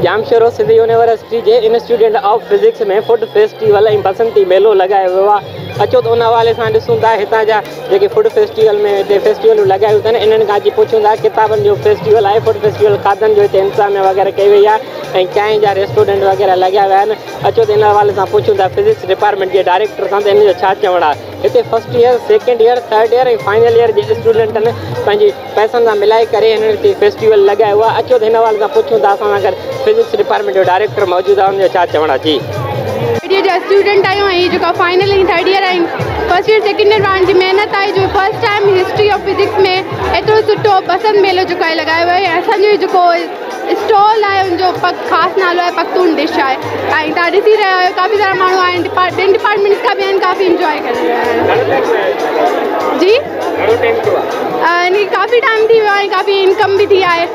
Jamshoro Sindhi university के institute of physics में food festival ऐं बसंती मेलो लगायो वियो आहे। अचो त उन हवाले सां ॾिसूं था हितां जा जेके फूड फेस्टिवल में हिते फेस्टिवलूं लॻायूं अथनि इन्हनि खां अची पुछूं था किताबनि जो फेस्टिवल आहे, फूड फेस्टिवल खाधनि जो हिते इंतज़ाम वग़ैरह कई वई आहे ऐं चांहि जा रेस्टोरेंट वग़ैरह लॻिया विया आहिनि। अचो त इन हवाले सां पुछूं था फिजिक्स डिपार्टमेंट जे डायरेक्टर सां त इन जो छा चवणु आहे। हिते first year, second year, third year ऐं फाइनल ईयर जे स्टूडेंटनि पंहिंजी पैसनि सां मिलाए करे हिन हिते फेस्टिवल लॻायो आहे। अचो त हिन हवाले सां पुछूं था असां सां गॾु फिजिक्स डिपार्टमेंट जो डायरेक्टर मौजूदु आहे, हुनजो छा चवणु आहे। जी जो स्टूडेंट आहियूं ऐं जेका फाइनल ऐं थर्ड ईयर आहिनि, फर्स्ट ईयर सेकेंड ईयर वारनि जी महिनत आहे जो first time history of physics में एतिरो सुठो बसंत मेलो जेको आहे लॻायो वियो आहे। असांजो जेको स्टॉल आहे उनजो ख़ासि नालो आहे पख्तून डिश आहे ऐं तव्हां ॾिसी रहिया आहियो काफ़ी सारा माण्हू आहिनि, ॿियनि डिपार्टमेंट्स खां बि आहिनि, काफ़ी इंजॉय करे रहिया आहिनि। जी काफ़ी टाइम थी वियो आहे, काफ़ी इनकम भी थी आहे।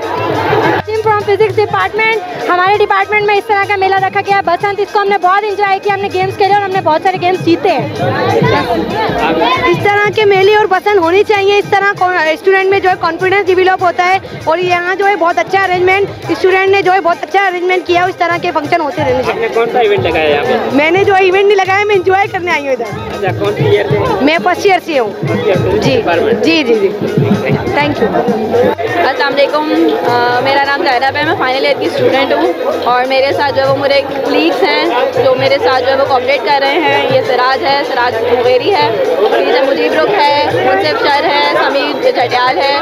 फ्रॉम फिजिक्स डिपार्टमेंट, हमारे डिपार्टमेंट में इस तरह का मेला रखा गया है बसंत। इसको हमने बहुत इंजॉय किया, हमने गेम्स खेले और हमने बहुत सारे गेम्स जीते हैं। इस तरह के मेले और बसंत होनी चाहिए, इस तरह स्टूडेंट में जो है कॉन्फिडेंस डेवलप होता है और यहाँ जो है बहुत अच्छा अरेंजमेंट स्टूडेंट ने जो है बहुत अच्छा अरेंजमेंट किया, इस तरह के फंक्शन होते रहने चाहिए। कौन सा इवेंट लगाया यहाँ पे? मैंने जो इवेंट नहीं लगाया, मैं इंजॉय करने आई हूँ इधर। कौन सी ईयर से? मैं फर्स्ट ईयर से हूँ। जी जी जी जी, थैंक यू। अस्सलाम वालेकुम, मेरा नाम ज़ैनब है, मैं फाइनल ईयर की स्टूडेंट हूँ और मेरे साथ जो है वो मेरे कलीग्स हैं जो मेरे साथ जो है वो कोऑपरेट कर रहे हैं। ये सिराज है, सिराज मुगेरी है, टीचर मुजीब रुख है, मुनसिफ शर है, समीर चटियाल है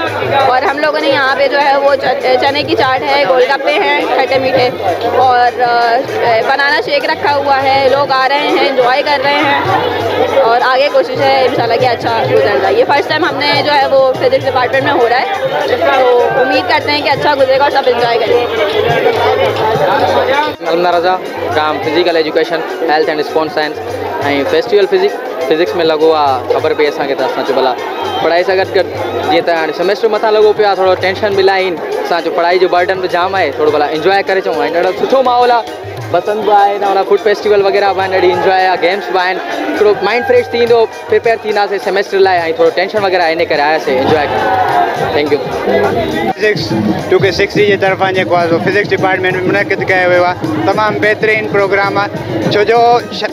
और हम लोगों ने यहाँ पे जो है वो चने की चाट है, गोलगप्पे हैं खट्टे मीठे और बनाना शेक रखा हुआ है। लोग आ रहे हैं, एंजॉय कर रहे हैं और आगे कोशिश है इंशाल्लाह कि अच्छा गुजर जाए। ये फर्स्ट टाइम हमने जो है वो फिजिक्स डिपार्टमेंट में हो रहा है, तो उम्मीद करते हैं कि अच्छा गुजरेगा और सब इंजॉय करेंगे। अलमराजा काम physical education health and sports science ऐं फेस्टिवल फिजिक्स में लगो आहे। ख़बर पई असांखे त असां चयो भला पढ़ाई सां गॾु गॾु जीअं त हाणे सेमेस्टर मथां लॻो पियो आहे, थोरो टेंशन बि लाइन असां जो पढ़ाई जो बर्डन बि जाम आहे, थोरो भला इंजॉय करे अचूं ऐं ॾाढो सुठो माहौल आहे। बसंत बि आहे, हुन फूड फेस्टिवल वग़ैरह बि आहिनि, ॾाढी इंजॉय आहे, गेम्स बि आहिनि, थोरो माइंड फ्रेश थींदो, प्रिपेयर थींदासीं सेमेस्टर लाइ ऐं थोरो टेंशन वग़ैरह इन करे आयासीं इंजॉय करणु। Thank U. फिजिक्स 2K60 जी तरफ़ां जेको आहे फिजिक्स डिपार्टमेंट में मुनक़िद कयो वियो आहे। तमामु बहितरीनु प्रोग्राम आहे, छो जो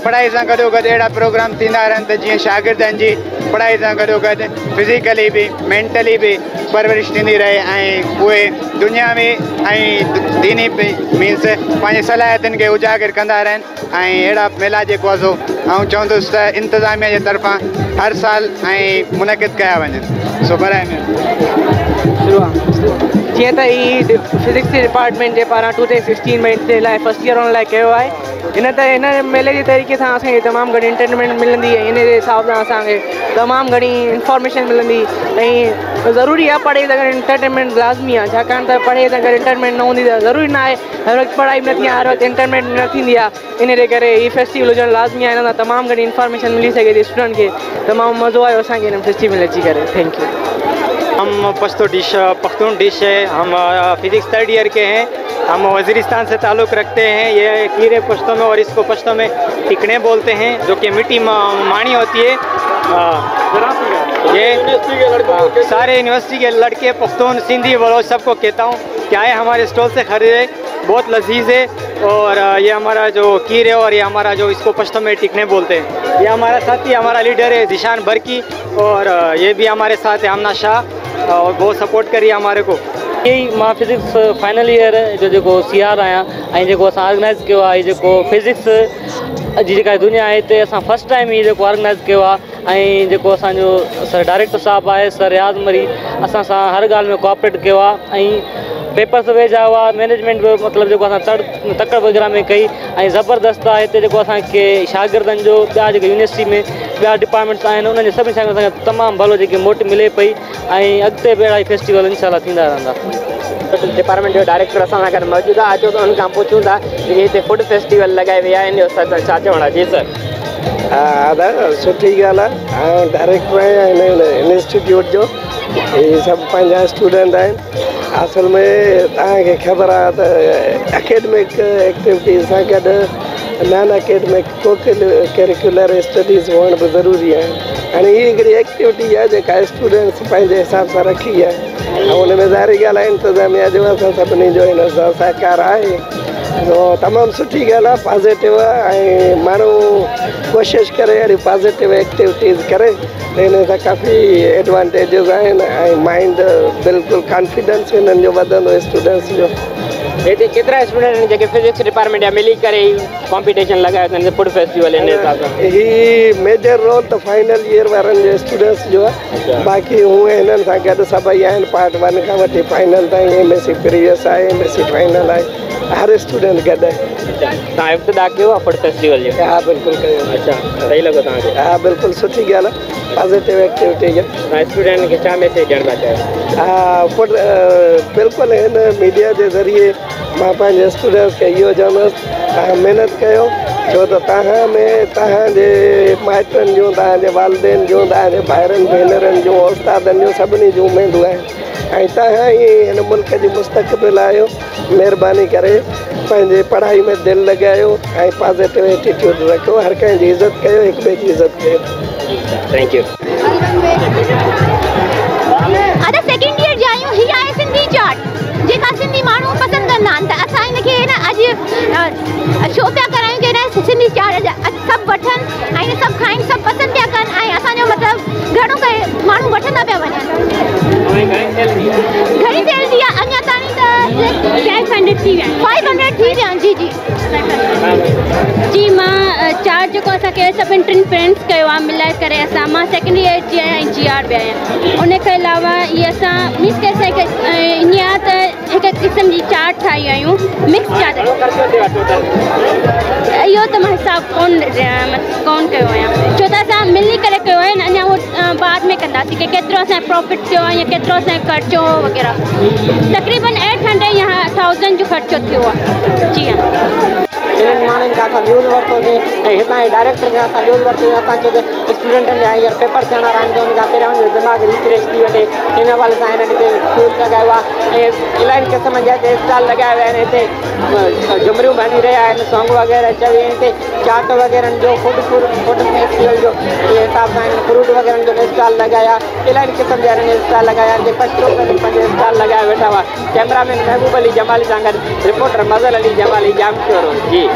पढ़ाई सां गॾो गॾु अहिड़ा प्रोग्राम थींदा रहनि त जीअं शागिर्दनि जी पढ़ाई सां गॾो गॾु फिज़िकली बि मेंटली बि परवरिश थींदी रहे ऐं उहे दुनिया में ऐं दीनी मीन्स पंहिंजी सलाहियतुनि खे उजागर कंदा रहनि ऐं अहिड़ा मेला जेको आहे सो ऐं चवंदुसि त इंतिज़ामिया जे तरफ़ां हर साल ऐं मुनक़िद कया वञनि। सो बराए में जीअं त ही फिजिक्स डिपार्टमेंट जे पारां 2016 में हिते लाइ फर्स्ट ईयर हुन लाइ कयो आहे। हिन मेले जे तरीक़े सां असांखे तमामु घणी एंटरटेनमेंट मिलंदी ऐं इन जे हिसाब सां असांखे तमामु घणी इंफॉर्मेशन मिलंदी ऐं ज़रूरी आहे पढ़ाई सां गॾु एंटरटेनमेंट लाज़मी आहे, छाकाणि त पढ़ाई सां गॾु एंटरटेनमेंट न हूंदी त ज़रूरी न आहे हर वक़्तु पढ़ाई बि न थी आहे, हर वक़्तु एंटरटेनमेंट न थींदी आहे। इन जे करे ही फेस्टिवल हुजणु लाज़मी आहे, हिन सां तमामु घणी इंफॉर्मेशन मिली सघे थी स्टूडेंट खे। तमामु मज़ो आयो असांखे हिन फेस्टिवल अची करे। Thank you. हम पख्तून डिश है, हम फिजिक्स थर्ड ईयर के हैं, हम वज़ीरिस्तान से ताल्लुक़ रखते हैं। ये कीरे पश्तो में और इसको पश्तो में टिकने बोलते हैं, जो कि मिट्टी मानी होती है। ये सारे यूनिवर्सिटी के लड़के पख्तून सिंधी बलोच सबको कहता हूँ क्या है हमारे स्टॉल से खरीदे, बहुत लजीज है और ये हमारा जो कीर है और ये हमारा जो इसको पश्तो में टिकने बोलते हैं। ये हमारा साथी हमारा लीडर है जिशान बरकी और ये भी हमारे साथ है आमना शाह और बहुत सपोर्ट करी हमारे को। यही मां फिजिक्स फाइनल ईयर जो सीआर आहियां ऐं जेको असां ऑर्गेनाइज़ कयो आहे, जेको फिजिक्स जी जेका दुनिया आहे हिते असां फस्ट टाइम ही जेको ऑर्गेनाइज़ कयो आहे ऐं जेको असांजो सर डायरेक्टर साहब आहे सर रियाज़ मरी असां सां हर ॻाल्हि में कोऑपरेट कयो आहे ऐं पेपर्स वेझा हुआ, मैनेजमेंट बि मतिलबु जेको असां तकड़ वग़ैरह में कई ऐं ज़बरदस्त आहे। हिते जेको असांखे शागिर्दनि जो ॿिया जेके यूनिवर्सिटी में ॿिया डिपार्टमेंट्स आहिनि उन्हनि जे सभिनी सां असांखे तमामु भलो जेकी मोट मिले पई ऐं अॻिते बि अहिड़ा फेस्टिवल इंशाल्लाह थींदा रहंदा। डिपार्टमेंट जो डायरेक्टर असां सां गॾु मौजूदु आहे, अचो त उन खां पुछूं था कि हिते फूड फेस्टिवल लॻाए विया आहिनि, इन जो छा चवणु आहे। जी सर। दादा सुठी ॻाल्हि आहे, डायरेक्टर आहियां हिन इंस्टीट्यूट जो, ही सभु पंहिंजा स्टूडेंट आहिनि। असल में तव्हांखे ख़बर आहे त एकेडमिक एक्टिविटीज़ सां गॾु नॉन अकेडमिक को करिकुलर स्टडीज़ हुअण बि ज़रूरी आहे। हाणे हीअ हिकिड़ी एक्टिविटी आहे जेका स्टूडेंट्स पंहिंजे हिसाब सां रखी आहे ऐं हुन में ज़ाहिरी ॻाल्हि आहे इंतिज़ामिया जो असां सभिनी जो हिन सां सहकार आहे। तो तमामु सुठी ॻाल्हि आहे, पॉज़िटिव आहे ऐं माण्हू कोशिशि करे अहिड़ी पॉज़िटिव एक्टिविटीज़ करे त हिन सां काफ़ी एडवांटेजिस आहिनि ऐं माइंड बिल्कुलु कॉन्फिडेंस हिननि जो वधंदो स्टूडेंट्स जो। हिते केतिरा स्टूडेंट आहिनि जेके फिजिक्स डिपार्टमेंट जा मिली करे कॉम्पिटिशन लॻायो अथनि फूड फेस्टिवल हिन हिसाब सां? ही मेजर रोल त फाइनल ईयर वारनि जे स्टूडेंट्स जो आहे, बाक़ी हूअं हिननि सां गॾु सभई आहिनि पार्ट 1 खां वठी फाइनल ताईं। MSc प्रीवियस आहे, MSc फाइनल आहे, हर स्टूडेंट गॾु आहे। तव्हां इब्तिदा कयो आहे फूड फेस्टिवल जो? हा बिल्कुलु कयो। अच्छा, सही लॻो तव्हांखे? हा बिल्कुलु सुठी ॻाल्हि आहे, पॉज़िटिव एक्टिविटी आहे। तव्हां स्टूडेंट खे छा मैसेज ॾियणु था चाहियो? हा बिल्कुलु हिन मीडिया जे ज़रिए मां पंहिंजे स्टूडेंट्स खे इहो चवंदुसि तव्हां महिनत कयो, छो त तव्हां में तव्हांजे माइटनि जूं, तव्हांजे वालदेन जूं, तव्हांजे भाइरनि भेनरनि जूं, उस्तादनि जूं, सभिनी जूं उमेदूं आहिनि ऐं तव्हां ई हिन मुल्क जी मुस्तक़बिल आहियो। महिरबानी करे पंहिंजे पढ़ाई में दिलि लॻायो ऐं पॉज़िटिव एटीट्यूड रखो, हर कंहिंजी इज़त कयो, हिक ॿिए जी इज़त कयो। Thank U. असां सेकेंड ईयर जा आहियूं। हीअ आहे सिंधी चाट जेका सिंधी माण्हू पसंदि कंदा आहिनि, त असां हिनखे न अॼु शो पिया करायूं की न सिंधी चाट सभु वठनि ऐं सभु खाइनि, सभु पसंदि पिया कनि ऐं असांजो मतिलबु घणो करे माण्हू वठंदा पिया वञनि। घणी सेल थी आहे अञा ताईं? त 500 थी विया आहिनि। 500 थी विया आहिनि। जी जी जी मां चार्ट जेको असांखे सभिनि टिनि फ्रेंड्स कयो आहे मिलाए करे असां, मां सेकेंड ईयर जी आहियां ऐं GR बि आहियां। उनखे अलावा इहे असां मीन्स के असांखे ईअं त हिकु क़िस्म जी चाट ठाही आहियूं, मिक्स चाट। इहो त मां हिसाबु कोन कयो आहियां, छो त असां मिली करे कयो आहे न, अञा उहो बाद में कंदासीं की केतिरो असांजो प्रॉफिट थियो आहे या केतिरो असांजो ख़र्चो वग़ैरह। तक़रीबन 800 या 1000 जो ख़र्चो थियो आहे। जी हाँ, हिननि माण्हुनि खां असां न्यूज़ वरितोसीं ऐं हितां जे डायरेक्टर खां असां न्यूज़ वरितोसीं। असांखे स्टूडेंटनि जा हींअर पेपर थियण वारा आहिनि, त हुन खां पहिरियों हुनजो दिमाग़ रिफ्रेश थी वञे, हिन वाले सां हिननि हिते स्कूल लॻायो आहे ऐं इलाही क़िस्म जा हिते स्टॉल लॻाया विया आहिनि। हिते झुमरियूं बनी रहिया आहिनि, सॉन्ग वग़ैरह चवी, हिते चाट वग़ैरह जो फूड फेस्टिवल जो इहे हिसाब सां हिननि फ्रूट वग़ैरह जो स्टॉल लॻाया, इलाही क़िस्म जा हिननि स्टॉल लॻाया। हिते पचरो पंहिंजे स्टॉल लॻाए वेठा हुआ। कैमरामैन महबूब अली जमाली सां गॾु रिपोर्टर मज़र अली जमाली, जामशोर। जी।